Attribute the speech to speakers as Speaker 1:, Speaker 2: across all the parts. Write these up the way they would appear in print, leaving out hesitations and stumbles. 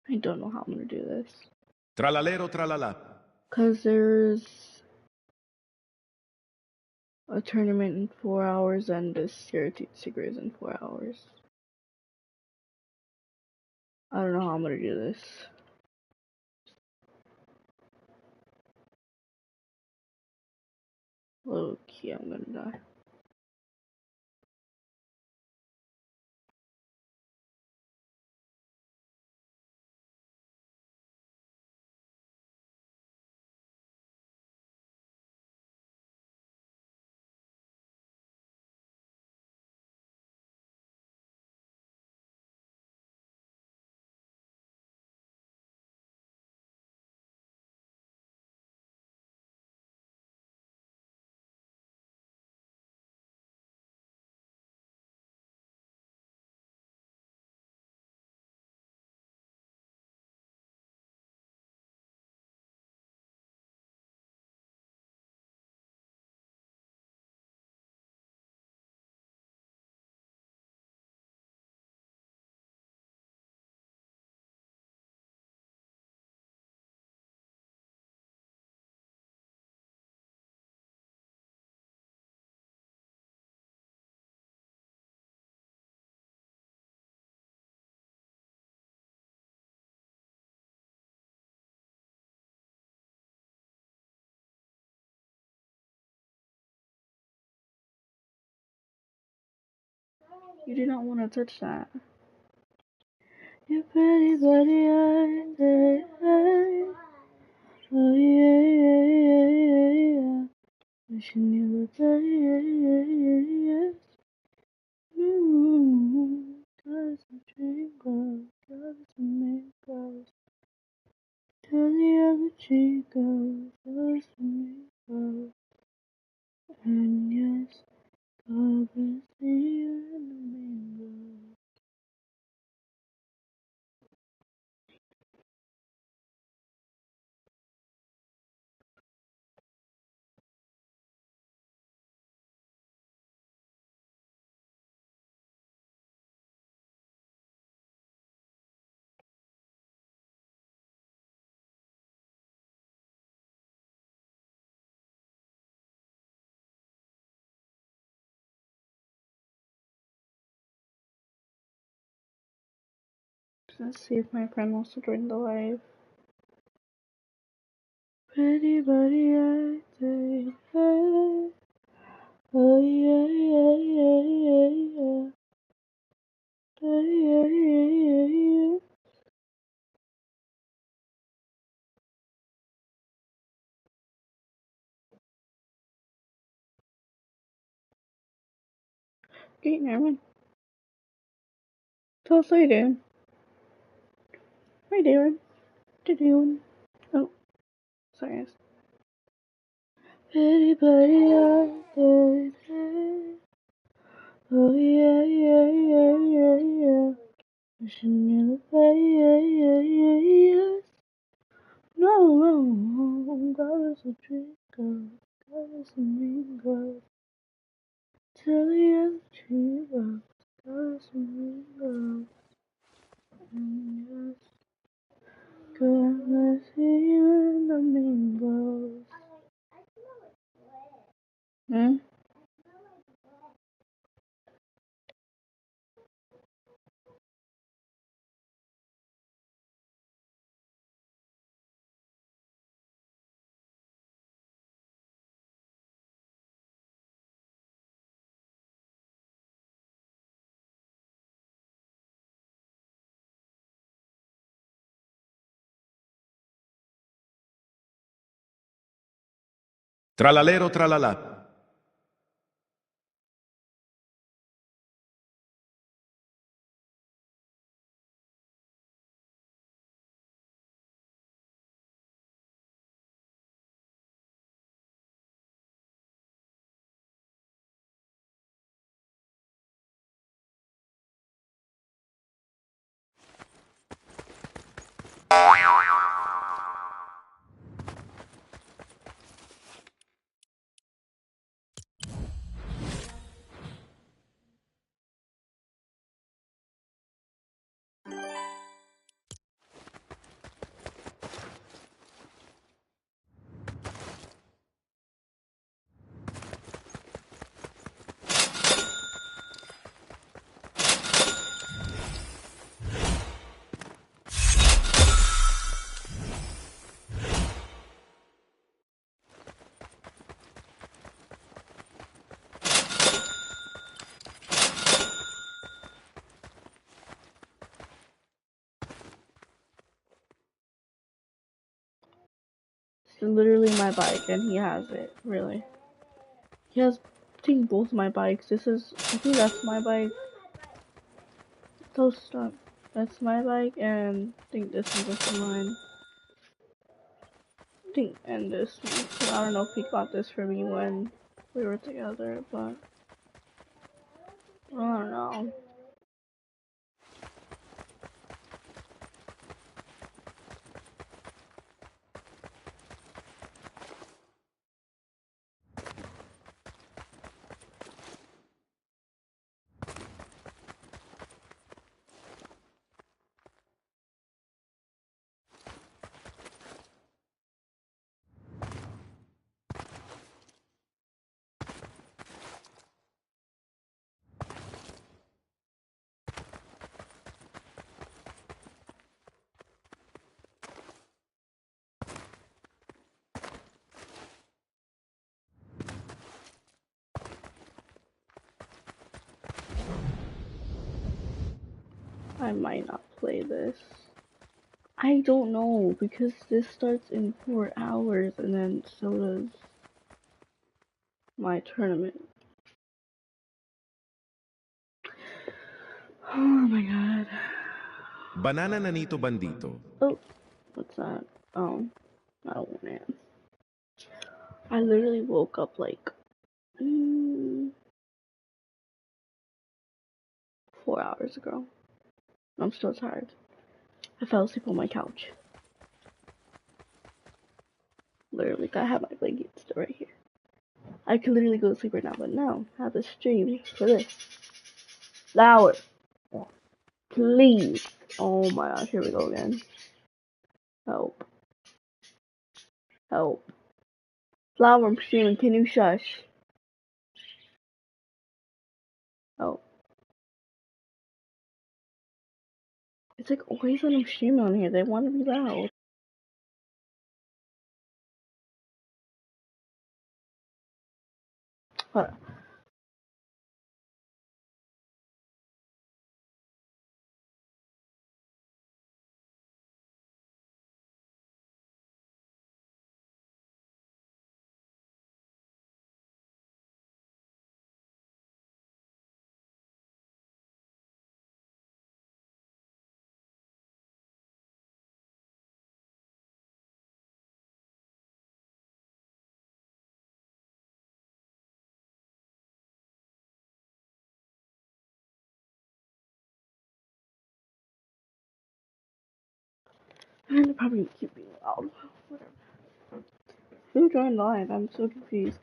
Speaker 1: I don't know how I'm gonna do this.
Speaker 2: Tralalero tralala.
Speaker 1: Cause there's a tournament in 4 hours and this secret is in 4 hours. I don't know how I'm gonna do this. Low key, I'm gonna die. You do not want to touch that. If anybody out there, oh yeah, yeah, yeah, yeah, yeah. Wishing you were there, yeah, yeah, yeah, yeah. Cause the dream goes, cause the main goes. Tell the other cheek goes, cause the main goes. And yes, God bless the enemy goes. Let's see if my friend wants to join the live. Pretty buddy, I say, hey. Oh yeah, yeah, yeah, yeah, yeah. Yeah, yeah, yeah, yeah, yeah. Okay, never mind. So what's you doing? What you doing? What you doing? Oh, sorry guys. Anybody out there? Oh yeah, yeah, yeah, yeah, yeah. Wishing you the yeah, yeah, yeah, yeah. No, no, God is a dream girl. God is a mean girl. Tell the other tree girl. God is a mean girl. And yes, God is even the mean girls. Hmm?
Speaker 2: Tralalero tralala.
Speaker 1: It's literally my bike, and he has it. Really, he has. I think both my bikes. This is. I think that's my bike. So stuck. That's my bike, and I think this is just mine. I think and this one. So I don't know if he got this for me when we were together, but I don't know. I might not play this. I don't know because this starts in 4 hours, and then so does my tournament. Oh my god.
Speaker 2: Banana nanito bandito.
Speaker 1: Oh, what's that? I don't want it. I literally woke up like 4 hours ago. I'm still tired. I fell asleep on my couch. Literally, I have my blanket still right here. I could literally go to sleep right now, but no, I have to stream for this. Flower, please. Oh my gosh, here we go again. Help. Help. Flower, I'm streaming. Can you shush? Help. It's like always when I'm streaming on here, they want to be loud. Hold on. And they probably keep being loud. Whatever. Who joined live? I'm so confused.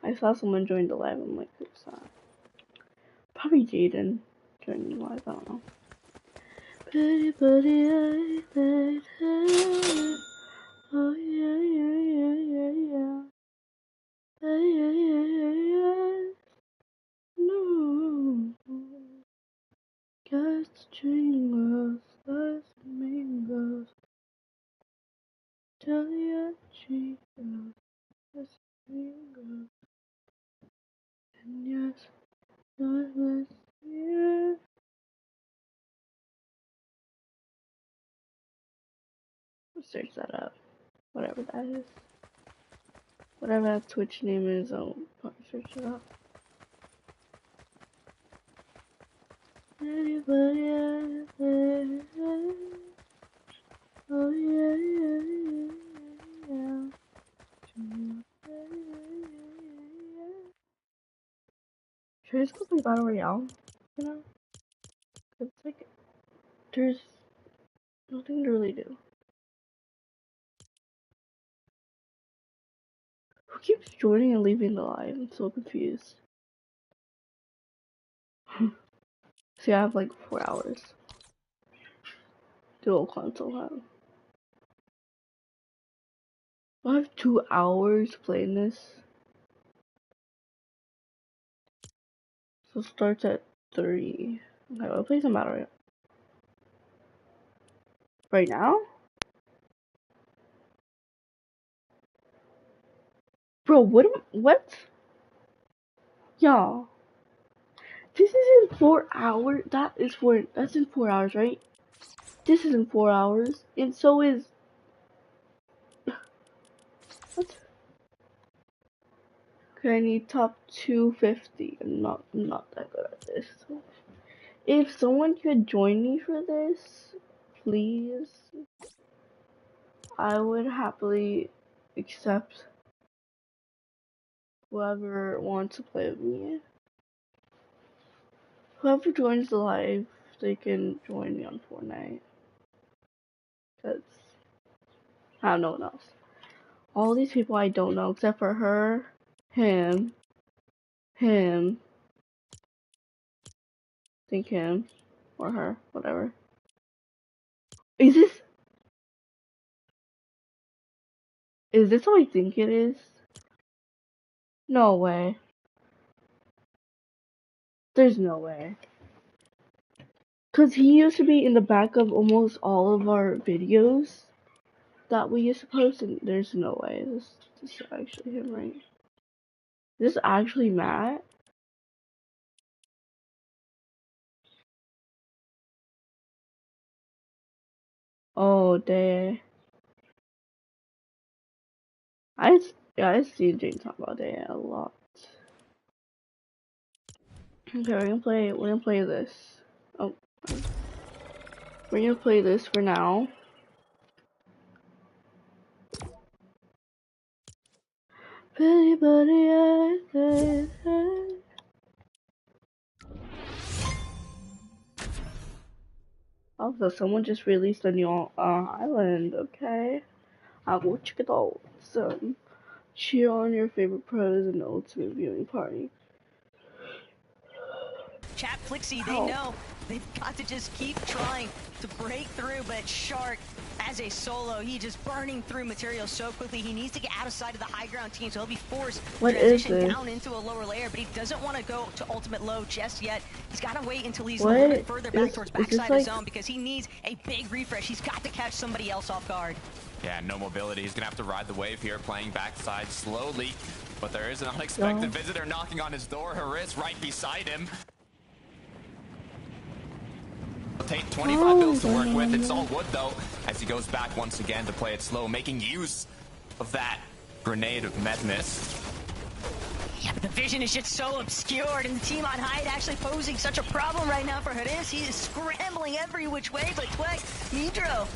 Speaker 1: I saw someone join the live. I'm like, who's that? Probably Jaden joining the live. I don't know. Pretty buddy, I let her. Oh yeah, yeah, yeah, yeah, yeah. Hey, yeah, yeah, yeah, yeah. No. Got string girls, lots of mean girls. Tell ya she girls, lots of mean girls. And yes, not with you. Let's search that up. Whatever that is. Whatever that Twitch name is, I'll probably search it up. Anybody out there? Oh yeah, yeah, yeah, yeah. Should I just go play Battle Royale? You know? It's like, there's nothing to really do. Who keeps joining and leaving the live? I'm so confused. See, I have like 4 hours. Dual console have. I have 2 hours playing this. So it starts at 3. Okay, I'll play some Battle Royale. Right now? Bro, what? Y'all. This is in 4 hours. That's in 4 hours, right? This is in 4 hours. And so is. What? Okay, I need top 250. I'm not that good at this. So if someone could join me for this, please. I would happily accept whoever wants to play with me. Whoever joins the live, they can join me on Fortnite. Because I have no one else. All these people I don't know except for her, him, I think him, or her, whatever. Is this how I think it is? No way. There's no way. Cause he used to be in the back of almost all of our videos that we used to post, and there's no way. This is actually him, right? Is this actually Matt? Oh, dang. I see Jane talk about that a lot. Okay, we're gonna play this. Oh, we're gonna play this for now. Pretty buddy, I said, hey. Also, someone just released a new island. Okay, I will check it out. So, cheer on your favorite pros in the ultimate viewing party.
Speaker 3: Chat Flixie, they know they've got to just keep trying to break through, but Shark, as a solo, he just burning through material so quickly. He needs to get out of sight of the high ground team, so he'll be forced to transition down into a lower layer, but he doesn't want to go to ultimate low just yet. He's got to wait until he's a little bit further back towards backside of the zone, because he needs a big refresh. He's got to catch somebody else off guard.
Speaker 4: Yeah, no mobility. He's going to have to ride the wave here, playing backside slowly, but there is an unexpected visitor knocking on his door. Haris right beside him. Take 25 bills to work with. It's all wood though, as he goes back once again to play it slow, making use of that grenade of Metness.
Speaker 3: Yeah, but the vision is just so obscured, and the team on height actually posing such a problem right now for Haris. He is scrambling every which way, but quick, Nidro,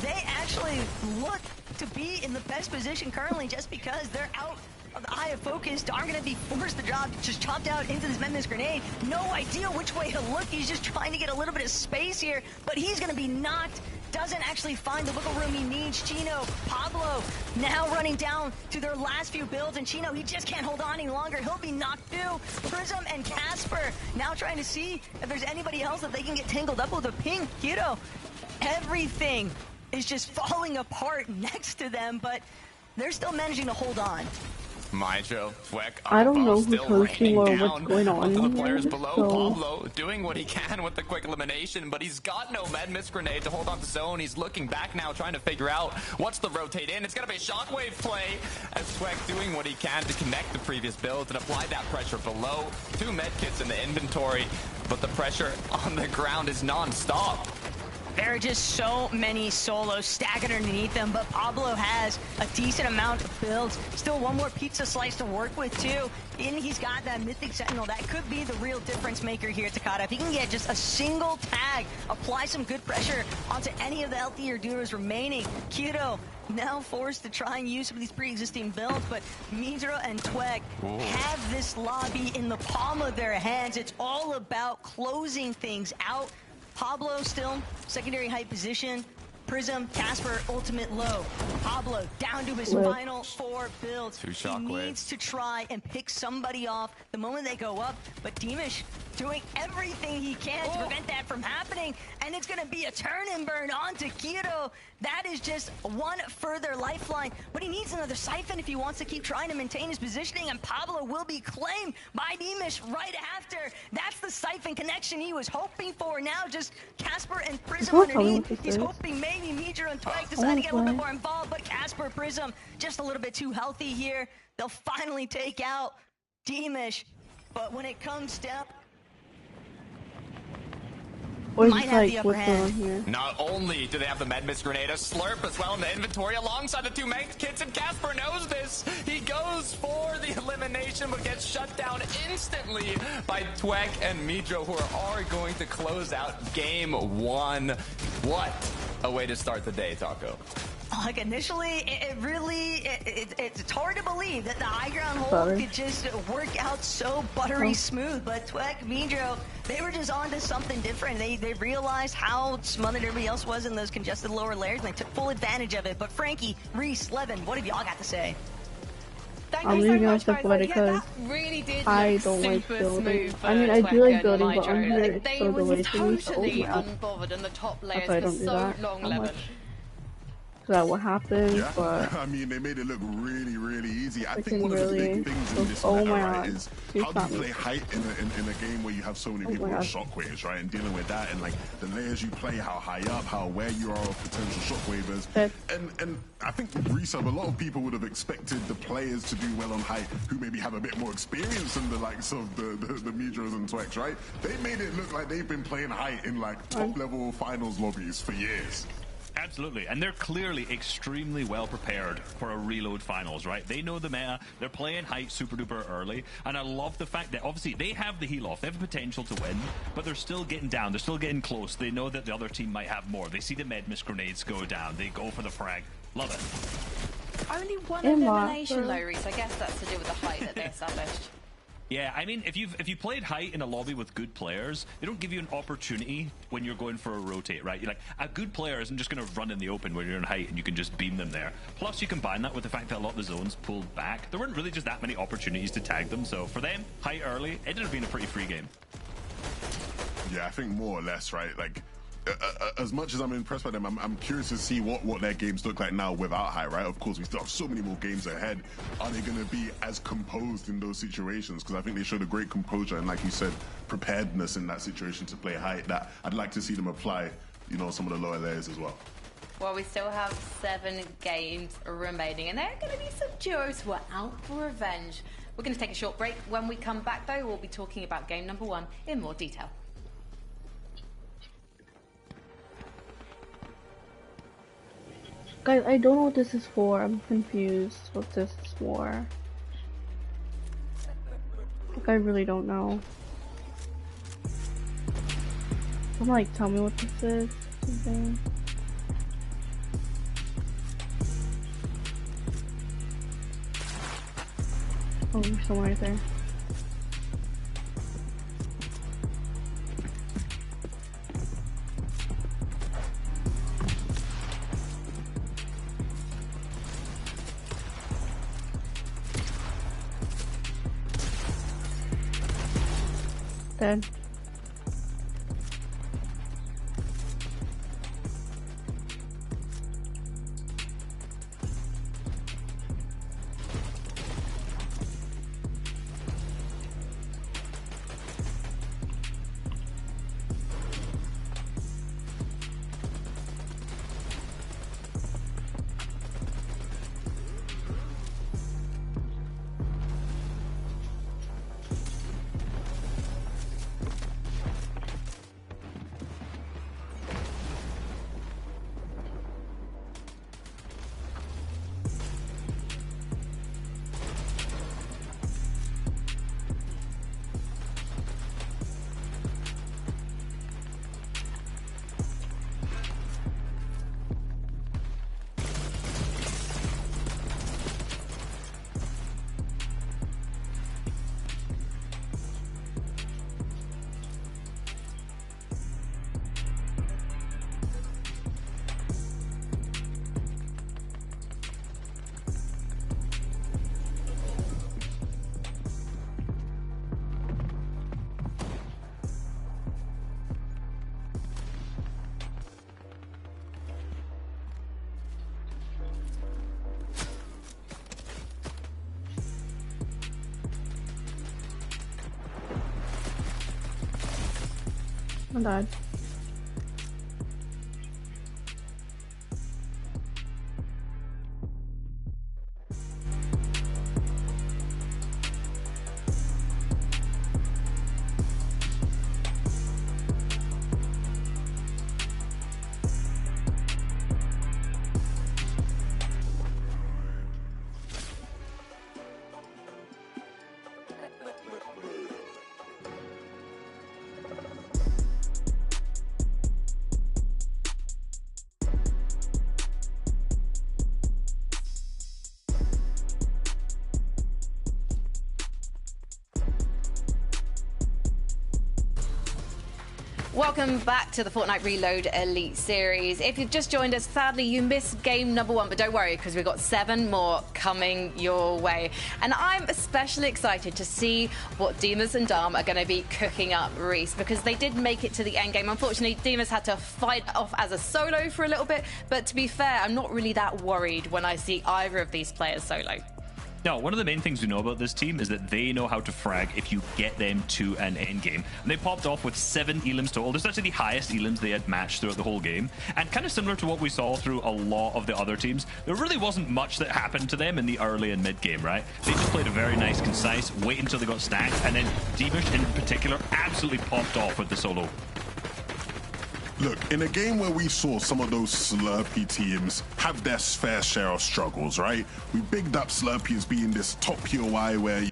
Speaker 3: they actually look to be in the best position currently just because they're out of the eye of focus. Darn gonna be forced to drop, just chopped out into this Memphis grenade. No idea which way to look. He's just trying to get a little bit of space here, but he's gonna be knocked doesn't actually find the wiggle room he needs. Chino, Pablo now running down to their last few builds, and Chino, he just can't hold on any longer. He'll be knocked through. Prism and Casper now trying to see if there's anybody else that they can get tangled up with a ping. Kiro, everything is just falling apart next to them, but they're still managing to hold on.
Speaker 4: Maestro, Fweck,
Speaker 1: I don't know who's
Speaker 4: still
Speaker 1: hosting or
Speaker 4: raining
Speaker 1: what's
Speaker 4: down
Speaker 1: going on
Speaker 4: the
Speaker 1: here,
Speaker 4: players below.
Speaker 1: so...
Speaker 4: Pablo doing what he can with the quick elimination, but he's got no med miss grenade to hold on to zone. He's looking back now, trying to figure out what's the rotate in. It's going to be a shockwave play as Fweck doing what he can to connect the previous builds and apply that pressure below. 2 med kits in the inventory, but the pressure on the ground is non-stop.
Speaker 3: There are just so many solos staggered underneath them, but Pablo has a decent amount of builds. Still one more pizza slice to work with, too. And he's got that Mythic Sentinel. That could be the real difference maker here at Takata. If he can get just a single tag, apply some good pressure onto any of the healthier duos remaining. Kiro now forced to try and use some of these pre-existing builds, but Midra and Tweg have this lobby in the palm of their hands. It's all about closing things out. Pablo still secondary height position. Prism, Casper, ultimate low. Pablo down to his final 4 builds. He needs to try and pick somebody off the moment they go up, but Demish doing everything he can to prevent that from happening, and it's going to be a turn and burn onto Kiro. That is just one further lifeline, but he needs another siphon if he wants to keep trying to maintain his positioning, and Pablo will be claimed by Demish right after. That's the siphon connection he was hoping for. Now just Casper and Prism underneath. He's hoping maybe Midra and Twig decide to get a little bit more involved, but Casper, Prism, just a little bit too healthy here. They'll finally take out Demish, but when it comes down, might have the upper hand.
Speaker 4: Not only do they have the med miss grenade, a slurp as well in the inventory alongside the 2 med kits, and Casper knows this. He goes for the elimination, but gets shut down instantly by Tweg and Midro, who are going to close out game 1. What a way to start the day, Taco.
Speaker 3: Like initially, it's hard to believe that the high ground hold could just work out so buttery smooth. But Tweg, Midro, they were just on to something different. They realized how smothered everybody else was in those congested lower layers, and they took full advantage of it. But Frankie, Reese, Levin, what have y'all got to say?
Speaker 1: I'm leaving on stuff about it because I don't like building. I mean, I do like building, but on here it's so delayed for me, so
Speaker 5: unbothered, and the top layers
Speaker 1: I don't do
Speaker 5: so
Speaker 1: that.
Speaker 5: long, Levin.
Speaker 1: That what happened, but
Speaker 6: I mean, they made it look really, really easy. I think one
Speaker 1: really,
Speaker 6: of the big things in this meta, right, is how do you play height in a game where you have so many people with shockwaves, right, and dealing with that, and like the layers you play, how high up, how aware you are of potential shockwavers, and I think with Resub, a lot of people would have expected the players to do well on height who maybe have a bit more experience than the likes of the Midros and Twex, right? They made it look like they've been playing height in like top level finals lobbies for years.
Speaker 7: Absolutely, and they're clearly extremely well prepared for a reload finals, right? They know the meta, they're playing height super duper early, and I love the fact that obviously they have the heal off, they have the potential to win, but they're still getting down, they're still getting close. They know that the other team might have more. They see the med miss grenades go down, they go for the frag. Love it.
Speaker 5: Only one elimination though, Reese. I guess that's to do with the height that they established.
Speaker 7: Yeah, I mean, if you played height in a lobby with good players, they don't give you an opportunity when you're going for a rotate, right? You're like, a good player isn't just going to run in the open when you're in height and you can just beam them there. Plus, you combine that with the fact that a lot of the zones pulled back. There weren't really just that many opportunities to tag them, so for them, height early, it ended up being a pretty free game.
Speaker 6: Yeah, I think more or less, right? Like, as much as I'm impressed by them, I'm curious to see what their games look like now without high, right? Of course, we still have so many more games ahead. Are they going to be as composed in those situations? Because I think they showed a great composure and, like you said, preparedness in that situation to play high. That I'd like to see them apply, you know, some of the lower layers as well.
Speaker 5: Well, we still have 7 games remaining, and there are going to be some duos who are out for revenge. We're going to take a short break. When we come back, though, we'll be talking about game number 1 in more detail.
Speaker 1: Guys, I don't know what this is for. I'm confused what this is for. Like, I really don't know. I'm like, tell me what this is. Something. Oh, there's someone right there. Dead. I died.
Speaker 5: Welcome back to the Fortnite Reload Elite Series. If you've just joined us, sadly, you missed game number 1, but don't worry, because we've got 7 more coming your way. And I'm especially excited to see what Demas and Dom are going to be cooking up, Reese, because they did make it to the end game. Unfortunately, Demas had to fight off as a solo for a little bit, but to be fair, I'm not really that worried when I see either of these players solo.
Speaker 7: No, one of the main things we know about this team is that they know how to frag if you get them to an end game. And they popped off with 7 elims total. This is actually the highest elims they had matched throughout the whole game. And kind of similar to what we saw through a lot of the other teams, there really wasn't much that happened to them in the early and mid game, right? They just played a very nice, concise, wait until they got stacked, and then Demas in particular absolutely popped off with the solo.
Speaker 6: Look, in a game where we saw some of those Slurpee teams have their fair share of struggles, right? We bigged up Slurpee as being this top POI where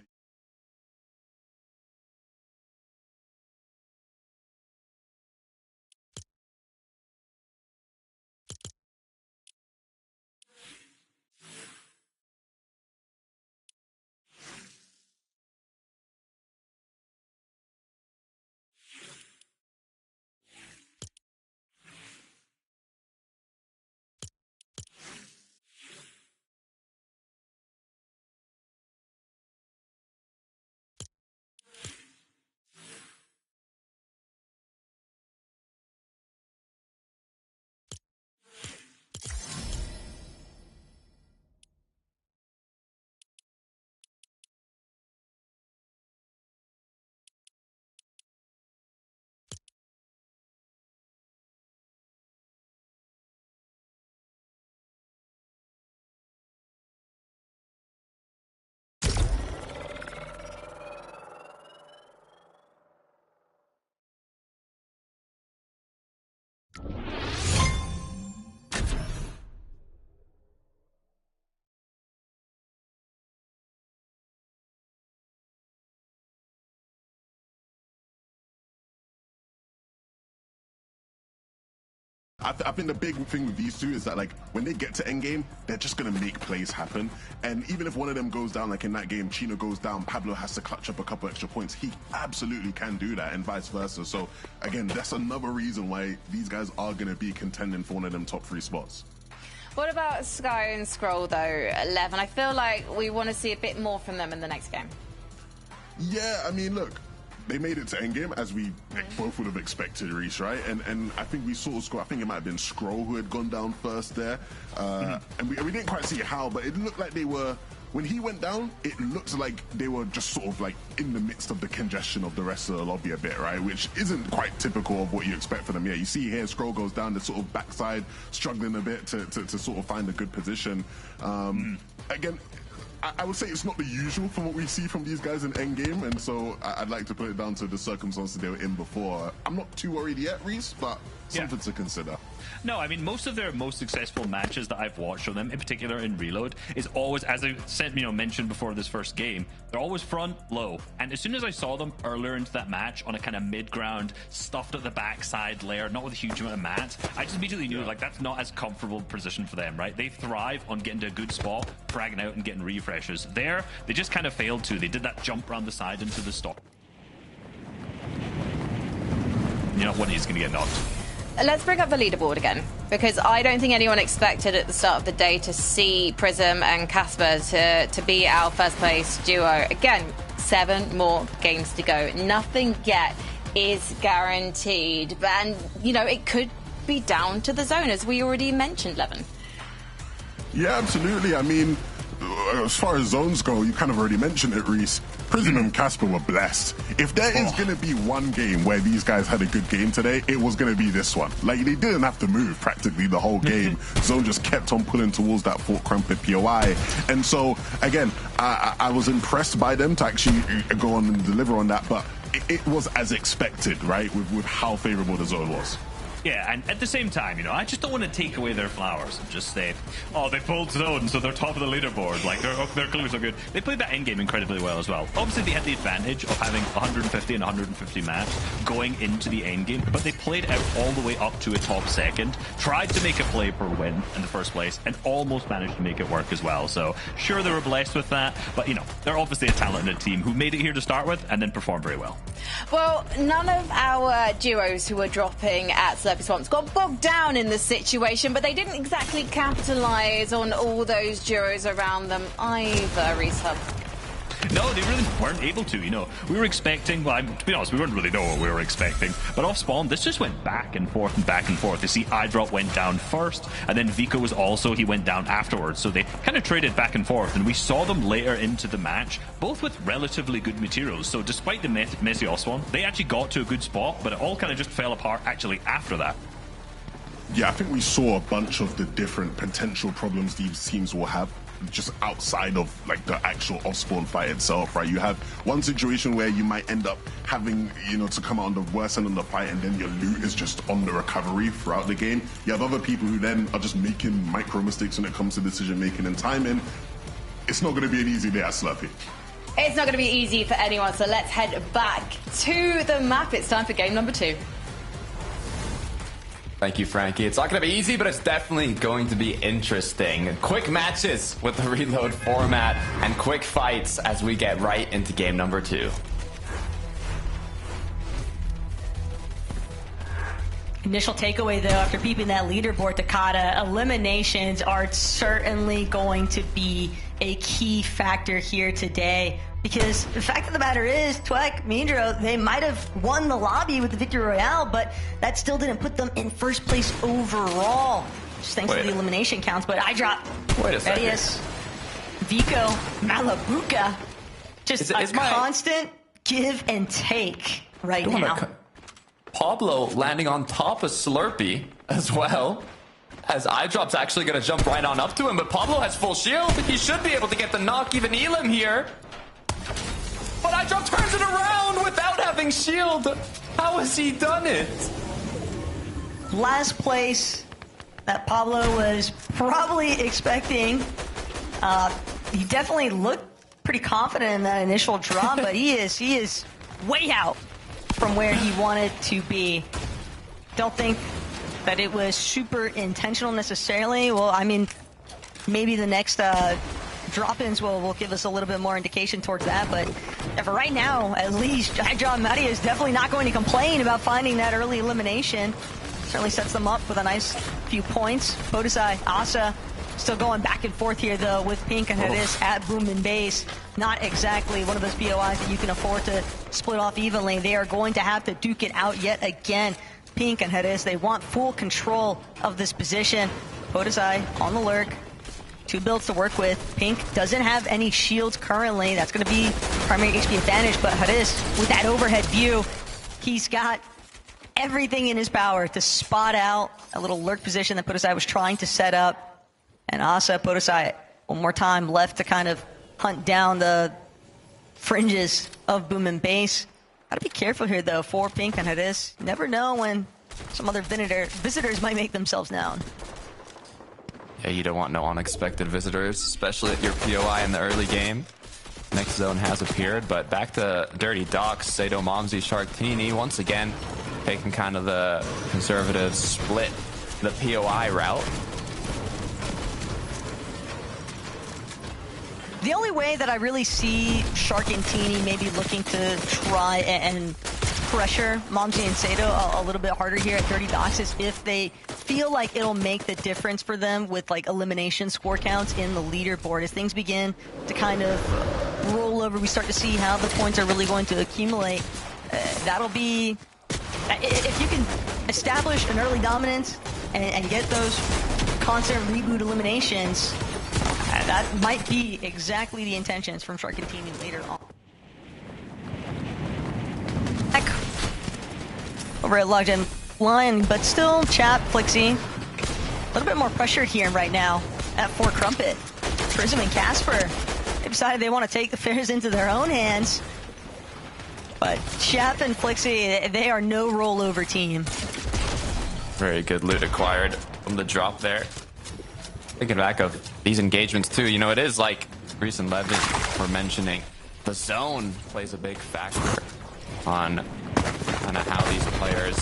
Speaker 6: I think the big thing with these two is that, like, when they get to endgame, they're just going to make plays happen. And even if one of them goes down, like in that game, Chino goes down, Pablo has to clutch up a couple extra points. He absolutely can do that, and vice versa. So, again, that's another reason why these guys are going to be contending for one of them top 3 spots.
Speaker 5: What about Sky and Scroll, though, 11? I feel like we want to see a bit more from them in the next game.
Speaker 6: Yeah, I mean, look, they made it to endgame as we both would have expected, Reese, right? And I think we saw score. I think it might have been Skrull who had gone down first there, and we didn't quite see how, but it looked like they were. When he went down, it looked like they were just sort of like in the midst of the congestion of the rest of the lobby a bit, right? Which isn't quite typical of what you expect from them. Yeah, you see here, Skrull goes down the sort of backside, struggling a bit to sort of find a good position. Again, I would say it's not the usual from what we see from these guys in endgame, and so I'd like to put it down to the circumstances they were in before. I'm not too worried yet, Reese, but something to consider.
Speaker 7: No, I mean, most of their most successful matches that I've watched from them, in particular in Reload, is always, as I said, mentioned before this first game, they're always front, low. And as soon as I saw them earlier into that match on a kind of mid-ground, stuffed at the backside layer, not with a huge amount of mats, I just immediately knew, like, that's not as comfortable position for them, right? They thrive on getting to a good spot, fragging out and getting refreshes. There, they just kind of failed to. They did that jump around the side into the stop. You know, one of these is going to get knocked.
Speaker 5: Let's bring up the leaderboard again, because I don't think anyone expected at the start of the day to see Prism and Casper to be our first place duo. Again, 7 more games to go. Nothing yet is guaranteed. And, you know, it could be down to the zone, as we already mentioned, Levin.
Speaker 6: Yeah, absolutely. I mean, as far as zones go, you kind of already mentioned it, Reese. Prism and Casper were blessed. If there is going to be one game where these guys had a good game today, it was going to be this one. Like, they didn't have to move practically the whole game. Zone just kept on pulling towards that Fort Crumpet POI. And so, again, I was impressed by them to actually go on and deliver on that, but it was as expected, right, with how favorable the zone was.
Speaker 7: Yeah, and at the same time, you know, I just don't want to take away their flowers and just say, oh, they pulled zone, so they're top of the leaderboard. Like, they're clearly so good. They played that endgame incredibly well as well. Obviously, they had the advantage of having 150 and 150 maps going into the endgame, but they played out all the way up to a top second, tried to make a play per win in the first place, and almost managed to make it work as well. So, sure, they were blessed with that, but, you know, they're obviously a talented team who made it here to start with and then performed very well.
Speaker 5: Well, none of our duos who were dropping at Slurpy Swamps got bogged down in the situation, but they didn't exactly capitalise on all those duos around them either, Reese Hub.
Speaker 7: No, they really weren't able to, you know. We were expecting, well, to be honest, we didn't really know what we were expecting, but off spawn, this just went back and forth and back and forth. You see, iDrop went down first, and then Vico was also, he went down afterwards, so they kind of traded back and forth, and we saw them later into the match, both with relatively good materials. So despite the messy off spawn, they actually got to a good spot, but it all kind of just fell apart actually after that.
Speaker 6: Yeah, I think we saw a bunch of the different potential problems these teams will have just outside of like the actual off-spawn fight itself, right? You have one situation where you might end up having, you know, to come out on the worst end of the fight, and then your loot is just on the recovery throughout the game. You have other people who then are just making micro mistakes when it comes to decision making and timing. It's not going to be an easy day at Slurpy.
Speaker 5: It's not going to be easy for anyone, so let's head back to the map. It's time for game number 2.
Speaker 4: Thank you, Frankie. It's not going to be easy, but it's definitely going to be interesting. Quick matches with the reload format and quick fights as we get right into game number 2.
Speaker 3: Initial takeaway, though, after peeping that leaderboard, Takata, eliminations are certainly going to be a key factor here today. Because the fact of the matter is, Twek, Mindro, they might have won the lobby with the Victory Royale, but that still didn't put them in first place overall. Just thanks to the elimination counts. But iDrop, Redius, Vico, Malabuka, just a constant give and take right now.
Speaker 4: Pablo landing on top of Slurpy as well. As iDrop's actually going to jump right on up to him, but Pablo has full shield. He should be able to get the knock, even Elim here. But iDrop turns it around without having shield. How has he done it?
Speaker 3: Last place that Pablo was probably expecting. He definitely looked pretty confident in that initial drop, but he is way out from where he wanted to be. Don't think that it was super intentional necessarily. Well, I mean, maybe the next drop-ins will give us a little bit more indication towards that, but for right now, at least, iDrop Madia is definitely not going to complain about finding that early elimination. Certainly sets them up with a nice few points. Bodisai, Asa, Still going back and forth here, though, with Pink and Haris at boom and base. Not exactly one of those POIs that you can afford to split off evenly. They are going to have to duke it out yet again. Pink and Haris, they want full control of this position. Podesai on the lurk. 2 builds to work with. Pink doesn't have any shields currently. That's going to be primary HP advantage, but Haris, with that overhead view, he's got everything in his power to spot out a little lurk position that Podesai was trying to set up. And Asa, Podesai, one more time left to kind of hunt down the fringes of boom and base. Gotta be careful here, though, for Pink and Haris. Never know when some other visitors might make themselves known.
Speaker 4: Yeah, you don't want no unexpected visitors, especially at your POI in the early game. Next zone has appeared, but back to Dirty Docks, Sato, Momsy, Sharktini, once again, taking kind of the conservative split, the POI route.
Speaker 3: The only way that I really see Shark and Teeny maybe looking to try and pressure Momsy and Sato a little bit harder here at Dirty Docks is if they feel like it'll make the difference for them with like elimination score counts in the leaderboard. As things begin to kind of roll over, we start to see how the points are really going to accumulate. That'll be, if you can establish an early dominance and get those constant reboot eliminations, that might be exactly the intentions from Shark and Teeny later on. Over at Logjam Lion, but still Chap, Flixie, a little bit more pressure here right now at Fort Crumpet. Prism and Casper, they decided they want to take the affairs into their own hands. But Chap and Flixie, they are no rollover team.
Speaker 4: Very good loot acquired from the drop there. Thinking back of these engagements too, you know, it is like Reese and Levin were mentioning, the zone plays a big factor on kind of how these players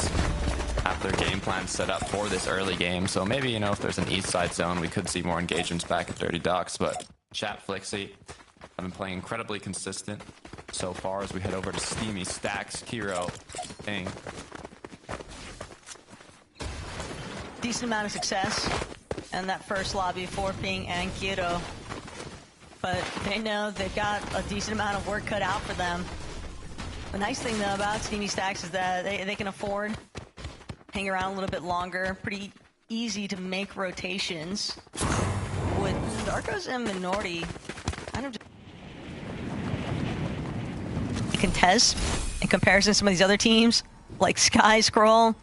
Speaker 4: have their game plan set up for this early game. So maybe, you know, if there's an east side zone, we could see more engagements back at Dirty Docks. But Chat, Flixie have been playing incredibly consistent so far as we head over to Steamy, Stacks, Kiro, Ping.
Speaker 3: Decent amount of success in that first lobby for Ping and Kiro. But they know they've got a decent amount of work cut out for them. The nice thing, though, about Steamy Stacks is that they can afford hang around a little bit longer. Pretty easy to make rotations. With Darkos and Minority, kind of just contest in comparison to some of these other teams, like Sky Scroll.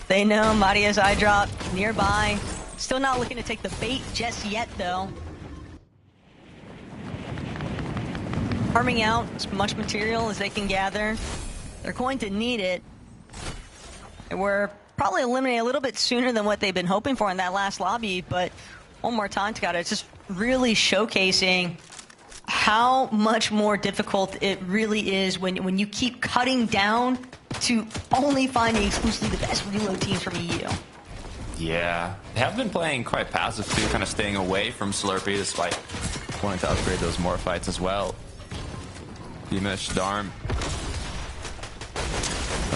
Speaker 3: They know Maria's eye drop nearby. Still not looking to take the bait just yet, though. Farming out as much material as they can gather. They're going to need it. And we're probably eliminated a little bit sooner than what they've been hoping for in that last lobby, but one more time, Takata, it's just really showcasing how much more difficult it really is when you keep cutting down to only finding exclusively the best reload teams from EU.
Speaker 4: Yeah, they have been playing quite passive too, kind of staying away from Slurpee despite wanting to upgrade those more fights as well. Dimish, Darm,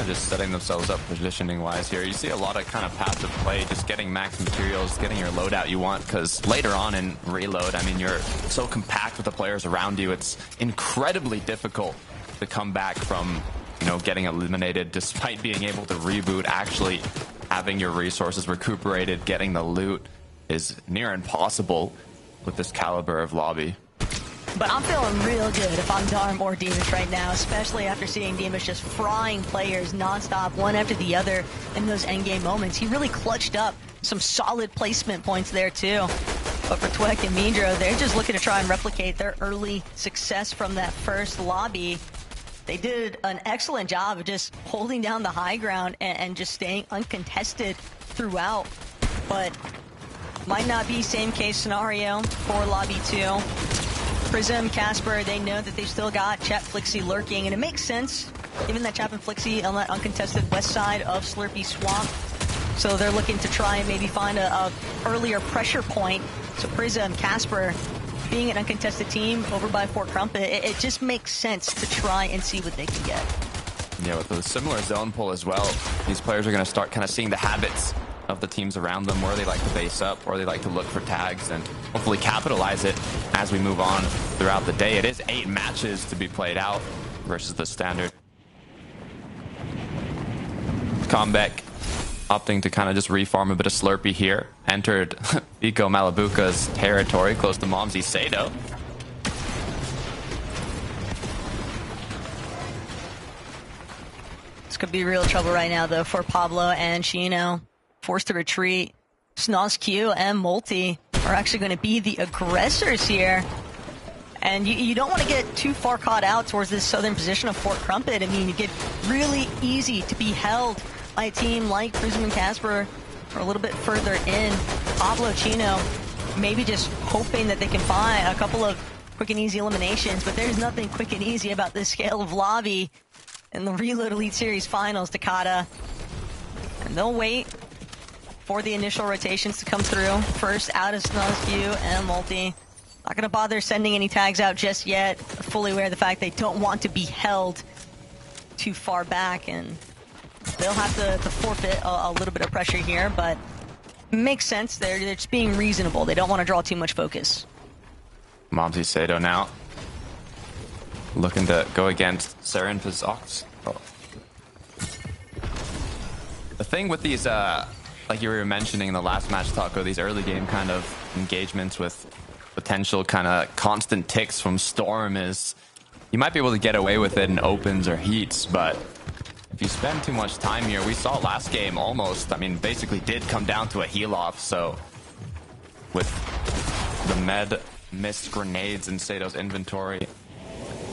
Speaker 4: just setting themselves up positioning wise here. You see a lot of kind of passive play, just getting max materials, getting your loadout you want, because later on in reload, I mean, you're so compact with the players around you, it's incredibly difficult to come back from, you know, getting eliminated despite being able to reboot. Actually having your resources recuperated, getting the loot is near impossible with this caliber of lobby.
Speaker 3: But I'm feeling real good if I'm Darm or Dimish right now, especially after seeing Dimish just frying players nonstop, one after the other in those endgame moments. He really clutched up some solid placement points there too. But for Twek and Mindro, they're just looking to try and replicate their early success from that first lobby. They did an excellent job of just holding down the high ground and just staying uncontested throughout. But might not be same case scenario for lobby 2. Prism, Casper, they know that they've still got Chat, Flixie lurking, and it makes sense, given that Chap and Flixie on that uncontested west side of Slurpee Swamp. So they're looking to try and maybe find a earlier pressure point. So Prism, Casper, being an uncontested team over by Fort Crumpet, it just makes sense to try and see what they can get.
Speaker 4: Yeah, with a similar zone pull as well, these players are going to start kind of seeing the habits of the teams around them, where they like to base up, or they like to look for tags, and hopefully capitalize it as we move on throughout the day. It is 8 matches to be played out versus the standard. Comeback opting to kind of just reform a bit of Slurpee here. Entered Iko Malabuka's territory, close to Momsy Sato.
Speaker 3: This could be real trouble right now, though, for Pablo and Chino. Forced to retreat. Snozq and Multi are actually going to be the aggressors here. And you don't want to get too far caught out towards this southern position of Fort Crumpet. I mean, you get really easy to be held by a team like Prism and Casper or a little bit further in. Pablo, Chino, maybe just hoping that they can find a couple of quick and easy eliminations, but there's nothing quick and easy about this scale of lobby in the Reload Elite Series Finals, Takata. And they'll wait for the initial rotations to come through. First out of Snozq and Multi. Not going to bother sending any tags out just yet. Fully aware of the fact they don't want to be held too far back, and they'll have to forfeit a little bit of pressure here, but makes sense. They're just being reasonable. They don't want to draw too much focus.
Speaker 4: Momsy Sato now looking to go against Saren Pizox. The thing with these, like you were mentioning in the last match, Taco, these early game kind of engagements with potential kind of constant ticks from Storm is you might be able to get away with it in opens or heats, but if you spend too much time here, we saw last game almost, I mean, basically did come down to a heal off. So with the med missed grenades in Sato's inventory,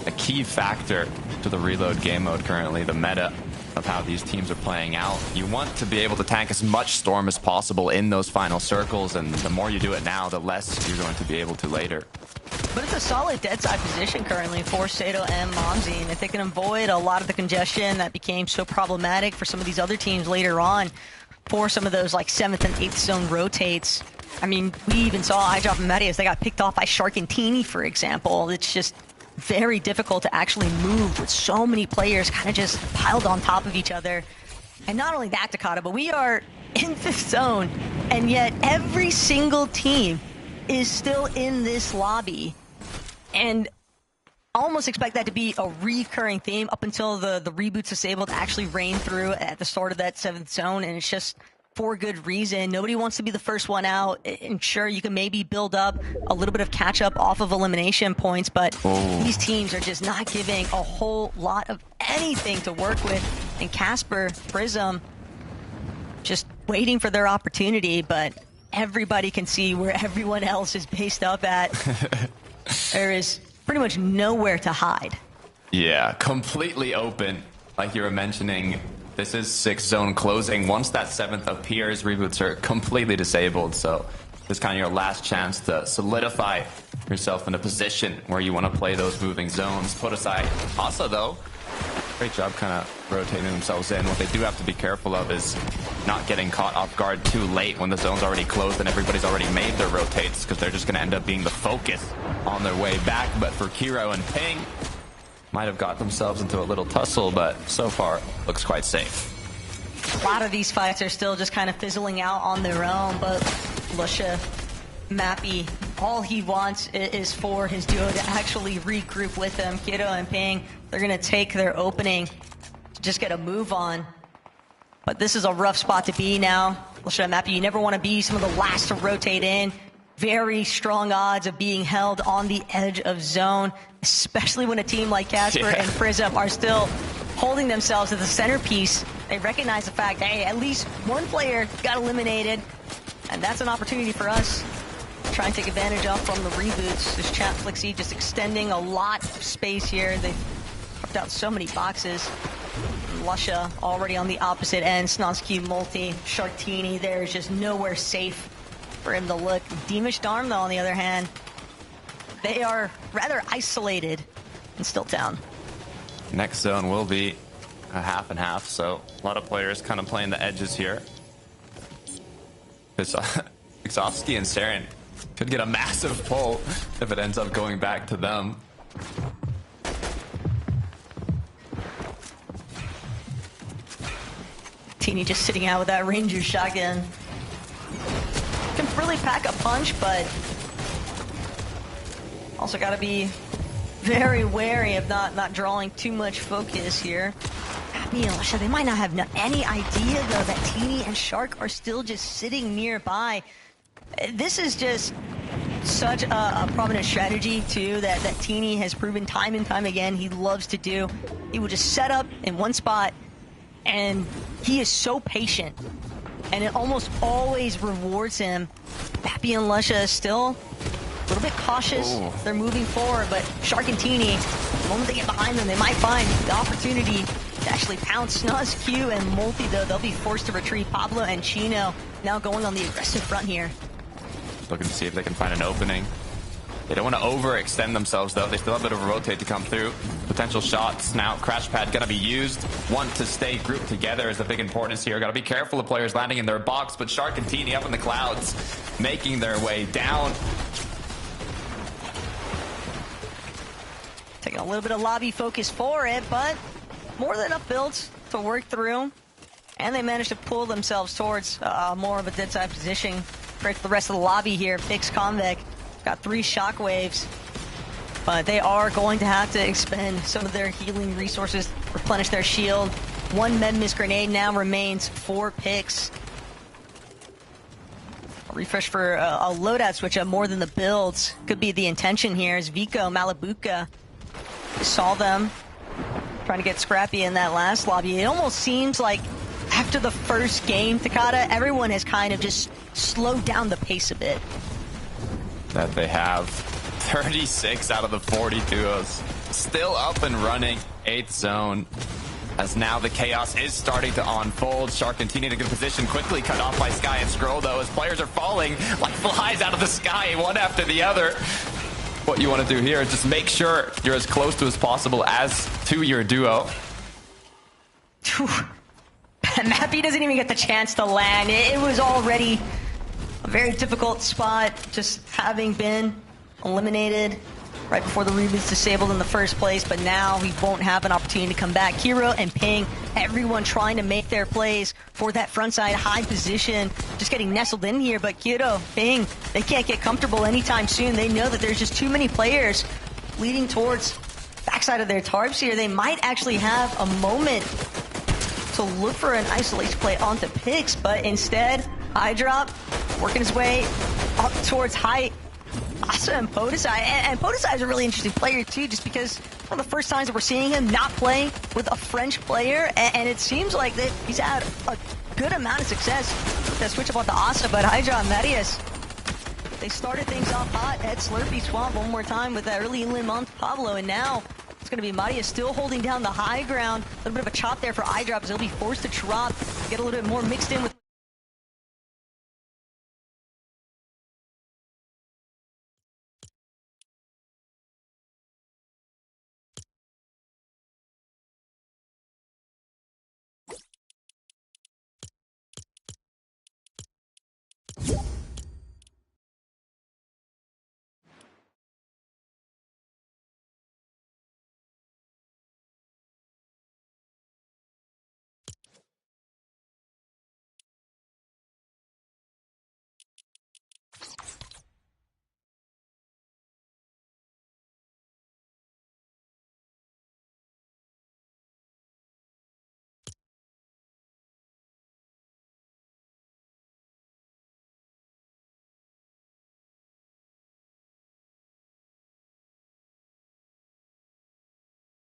Speaker 4: a key factor to the reload game mode currently, the meta of how these teams are playing out. You want to be able to tank as much Storm as possible in those final circles, and the more you do it now, the less you're going to be able to later.
Speaker 3: But it's a solid dead side position currently for Sato and Momsy, and if they can avoid a lot of the congestion that became so problematic for some of these other teams later on, for some of those like 7th and 8th zone rotates. I mean, we even saw iDrop and Matty as they got picked off by Shark and Teeny, for example. It's just very difficult to actually move with so many players kind of just piled on top of each other. And not only that, Takata, but we are in 5th zone, and yet every single team is still in this lobby. And I almost expect that to be a recurring theme up until the reboots disabled actually rain through at the start of that 7th zone, and it's just for good reason. Nobody wants to be the first one out, and sure, you can maybe build up a little bit of catch-up off of elimination points, but these teams are just not giving a whole lot of anything to work with. And Casper, Prism, just waiting for their opportunity, but everybody can see where everyone else is based up at. There is pretty much nowhere to hide.
Speaker 4: Yeah, completely open. Like you were mentioning, this is 6th zone closing. Once that 7th appears, reboots are completely disabled. So this is kind of your last chance to solidify yourself in a position where you want to play those moving zones. Put aside Asa, though. Great job kind of rotating themselves in. What they do have to be careful of is not getting caught off guard too late when the zone's already closed and everybody's already made their rotates, because they're just going to end up being the focus on their way back. But for Kiro and Ping, might have got themselves into a little tussle, but so far looks quite safe.
Speaker 3: A lot of these fights are still just kind of fizzling out on their own, but Lusha, Mappy, all he wants is for his duo to actually regroup with them. Kiro and Ping, they're going to take their opening to just get a move on. But this is a rough spot to be now. Lusha and Mappy, you never want to be some of the last to rotate in. Very strong odds of being held on the edge of zone, especially when a team like Casper and Prism are still holding themselves as the centerpiece. They recognize the fact, hey, at least one player got eliminated, and that's an opportunity for us to try and take advantage of from the reboots. This chat Flixie just extending a lot of space here. They've carved out so many boxes. Lusha already on the opposite end. Snozq Multi, Sharktini, there's just nowhere safe for him to look. Deemish Darm, though, on the other hand, they are rather isolated in Stilltown.
Speaker 4: Next zone will be a half and half, so a lot of players kind of playing the edges here. Exofsky and Saren could get a massive pull if it ends up going back to them.
Speaker 3: Teeny just sitting out with that Ranger shotgun. really pack a punch, but also got to be very wary of not drawing too much focus here. Happy and Lusha, they might not have any idea, though, that Teeny and Shark are still just sitting nearby. This is just such a prominent strategy, too, that Teeny has proven time and time again he loves to do. He will just set up in one spot, and he is so patient, and it almost always rewards him. Happy and Lusha is still a little bit cautious. Ooh. They're moving forward, but Shark and Teeny, the moment they get behind them, they might find the opportunity to actually pounce Snuz, Q, and Multi, though. They'll be forced to retreat. Pablo and Chino now going on the aggressive front here.
Speaker 4: Looking to see if they can find an opening. They don't want to overextend themselves, though. They still have a bit of a rotate to come through. Potential shots now. Crash pad going to be used. Want to stay grouped together is the big importance here. Got to be careful of players landing in their box, but Shark and Teeny up in the clouds, making their way down.
Speaker 3: Taking a little bit of lobby focus for it, but more than enough builds to work through. And they managed to pull themselves towards more of a dead side position. Great for the rest of the lobby here. Fix Convec. Got 3 shockwaves. But they are going to have to expend some of their healing resources, replenish their shield. 1 med miss grenade now remains 4 picks. A refresh for a loadout switch up more than the builds. Could be the intention here as Vico, Malabuka saw them trying to get scrappy in that last lobby. It almost seems like after the first game, Takada, everyone has kind of just slowed down the pace a bit.
Speaker 4: That they have 36 out of the 40 duos still up and running. 8th zone, as now the chaos is starting to unfold. Shark continuing to get position, quickly cut off by Sky and Scroll, though, as players are falling like flies out of the sky, one after the other. What you want to do here is just make sure you're as close to as possible as to your duo.
Speaker 3: Mappy doesn't even get the chance to land. It was already a very difficult spot, just having been eliminated right before the reboot's disabled in the first place, but now he won't have an opportunity to come back. Kiro and Ping, everyone trying to make their plays for that frontside high position, just getting nestled in here, but Kiro, Ping, they can't get comfortable anytime soon. They know that there's just too many players leading towards backside of their tarps here. They might actually have a moment to look for an isolation play onto Pix, but instead, High Drop working his way up towards height. Asa and Podesai, and Podesai is a really interesting player too, just because one of the first times that we're seeing him not play with a French player, and it seems like that he's had a good amount of success with that switch up onto Asa, but Hydra and Marius, they started things off hot at Slurpee Swamp one more time with that early limb onto Pablo, and now it's going to be Marius still holding down the high ground. A little bit of a chop there for iDrop as he'll be forced to drop, get a little bit more mixed in with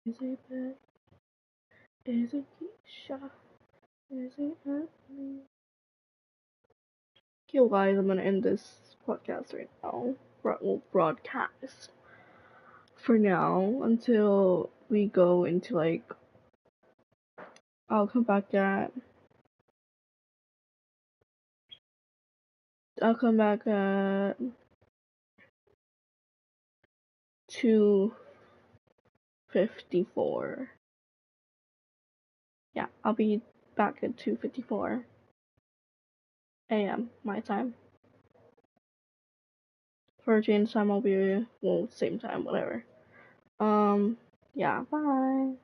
Speaker 1: Is it bad? Is it Keisha? Is it Anthony? Yo guys, I'm gonna end this podcast right now. Broadcast. For now, until we go into like, I'll come back at 2:54. Yeah, I'll be back at 2:54 a.m. my time. For Jane's time, I'll be, well, same time, whatever. Yeah, bye.